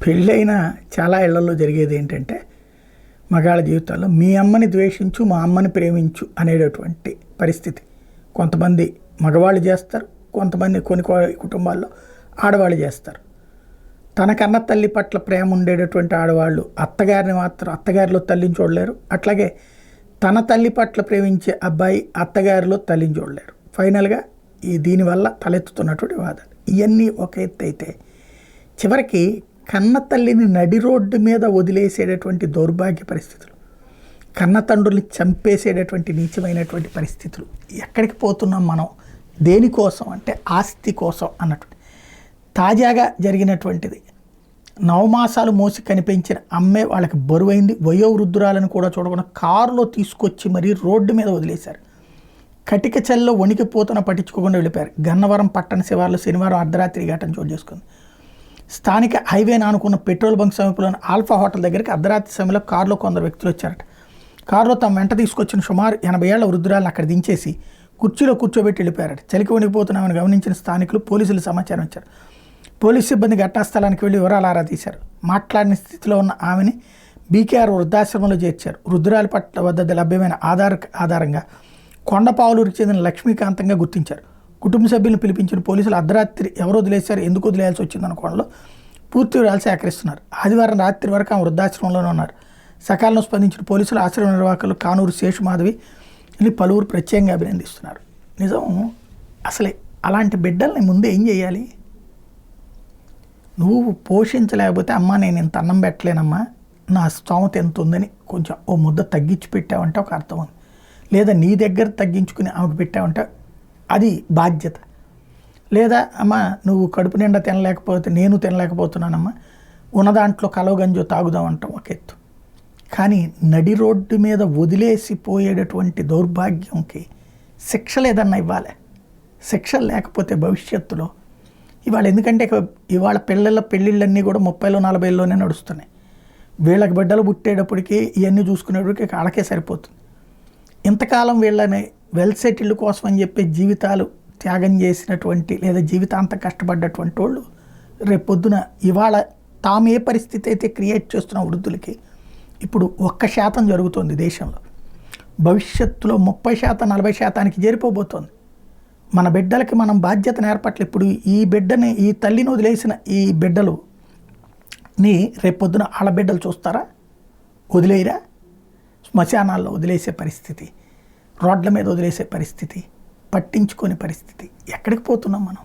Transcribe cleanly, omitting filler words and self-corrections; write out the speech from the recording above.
పెళ్ళైన చాలా ఇళ్లలో జరిగేది ఏంటంటే మగాళ్ళ జీవితాల్లో మీ అమ్మని ద్వేషించు మా అమ్మని ప్రేమించు అనేటటువంటి పరిస్థితి కొంతమంది మగవాళ్ళు చేస్తారు, కొంతమంది కొన్ని కుటుంబాల్లో ఆడవాళ్ళు చేస్తారు. తనకన్న తల్లి పట్ల ప్రేమ ఉండేటటువంటి ఆడవాళ్ళు అత్తగారిని మాత్రం అత్తగారిలో తల్లిని చూడలేరు. అట్లాగే తన తల్లి పట్ల ప్రేమించే అబ్బాయి అత్తగారిలో తల్లిని చూడలేరు. ఫైనల్గా దీనివల్ల తలెత్తుతున్నటువంటి వాదాలు ఇవన్నీ ఒక ఎత్తు అయితే, చివరికి కన్న తల్లిని నడి రోడ్డు మీద వదిలేసేటటువంటి దౌర్భాగ్య పరిస్థితులు, కన్న తండ్రుల్ని చంపేసేటటువంటి నీచమైనటువంటి పరిస్థితులు. ఎక్కడికి పోతున్నాం మనం? దేనికోసం అంటే ఆస్తి కోసం అన్నటువంటి. తాజాగా జరిగినటువంటిది, నవమాసాలు మోసి కనిపించిన అమ్మే వాళ్ళకి బరువైంది. వయోవృద్ధురాలను కూడా చూడకుండా కారులో తీసుకొచ్చి మరీ రోడ్డు మీద వదిలేశారు. కటిక చెల్లో వణికిపోతున్న పట్టించుకోకుండా వెళ్ళిపోయారు. గన్నవరం పట్టణ శివార్లో శనివారం అర్ధరాత్రి ఘటన చోటు చేసుకుంది. స్థానిక హైవేని ఆనుకున్న పెట్రోల్ బంక్ సమీపంలోని ఆల్ఫా హోటల్ దగ్గరికి అర్ధరాత్రి సమయంలో కారులో కొందరు వ్యక్తులు వచ్చారట. కారులో తమ వెంట తీసుకొచ్చిన సుమారు 80 ఏళ్ల వృద్ధురాలను అక్కడ దించేసి కుర్చీలో కూర్చోబెట్టి వెళ్ళిపోయారట. చలికి వణికిపోతున్నామని గమనించిన స్థానికులు పోలీసులు సమాచారం ఇచ్చారు. పోలీసు సిబ్బంది ఘటనా స్థలానికి వెళ్ళి వివరాలు ఆరా తీశారు. మాట్లాడిన స్థితిలో ఉన్న ఆమెని బీకేఆర్ వృద్ధాశ్రమంలో చేర్చారు. వృద్ధురాలి పట్ల వద్ద లభ్యమైన ఆధారంగా కొండపావులూరుకి చెందిన లక్ష్మీకాంతంగా గుర్తించారు. కుటుంబ సభ్యులను పిలిపించిన పోలీసులు అర్ధరాత్రి ఎవరు వదిలేశారు, ఎందుకు వదిలేయాల్సి వచ్చిందన్న కోణంలో పూర్తి వివరాలు సేకరిస్తున్నారు. ఆదివారం రాత్రి వరకు ఆమె వృద్ధాశ్రమంలోనే ఉన్నారు. సకాలంలో స్పందించిన పోలీసులు ఆశ్రమ నిర్వాహకులు కానూరు శేషమాధవిని పలువురు ప్రత్యేకంగా అభినందిస్తున్నారు. నిజం, అసలే అలాంటి బిడ్డల్ని ముందే ఏం చేయాలి? నువ్వు పోషించలేకపోతే అమ్మ నేను ఇంత అన్నం పెట్టలేనమ్మా, నా స్తోమత ఎంత ఉందని కొంచెం ఓ ముద్ద తగ్గించి పెట్టావంటే ఒక అర్థం ఉంది. లేదా నీ దగ్గర తగ్గించుకుని ఆమెకు పెట్టావంటే అది బాధ్యత. లేదా అమ్మ నువ్వు కడుపు నిండా తినలేకపోతే నేను తినలేకపోతున్నానమ్మా, ఉన్న దాంట్లో కలవగంజో తాగుదామంటాం ఒక ఎత్తు. కానీ నడి రోడ్డు మీద వదిలేసిపోయేటటువంటి దౌర్భాగ్యంకి శిక్షలు ఏదన్నా ఇవ్వాలి. శిక్షలు లేకపోతే భవిష్యత్తులో ఇవాళ, ఎందుకంటే ఇవాళ పిల్లల పెళ్ళిళ్ళన్నీ కూడా 30లో 40లోనే నడుస్తున్నాయి. వీళ్ళకి బిడ్డలు పుట్టేటప్పటికి ఇవన్నీ చూసుకునేటప్పటికి వాళ్ళకే సరిపోతుంది. ఇంతకాలం వీళ్ళని వెల్ సెటిల్డ్ కోసం అని చెప్పి జీవితాలు త్యాగం చేసినటువంటి లేదా జీవితాంతం కష్టపడ్డటువంటి వాళ్ళు రేపొద్దున ఇవాళ తాము ఏ పరిస్థితి అయితే క్రియేట్ చేస్తున్న వృద్ధులకి ఇప్పుడు 1% జరుగుతుంది దేశంలో. భవిష్యత్తులో 30% 40%కి చేరిపోబోతోంది. మన బిడ్డలకి మనం బాధ్యత నేర్పట్లే. ఇప్పుడు ఈ తల్లిని వదిలేసిన ఈ బిడ్డలుని రేపొద్దున వాళ్ళ బిడ్డలు చూస్తారా? వదిలేయరా? శ్మశానాల్లో వదిలేసే పరిస్థితి, రోడ్ల మీద వదిలేసే పరిస్థితి, పట్టించుకోని పరిస్థితి. ఎక్కడికి పోతున్నాం మనం?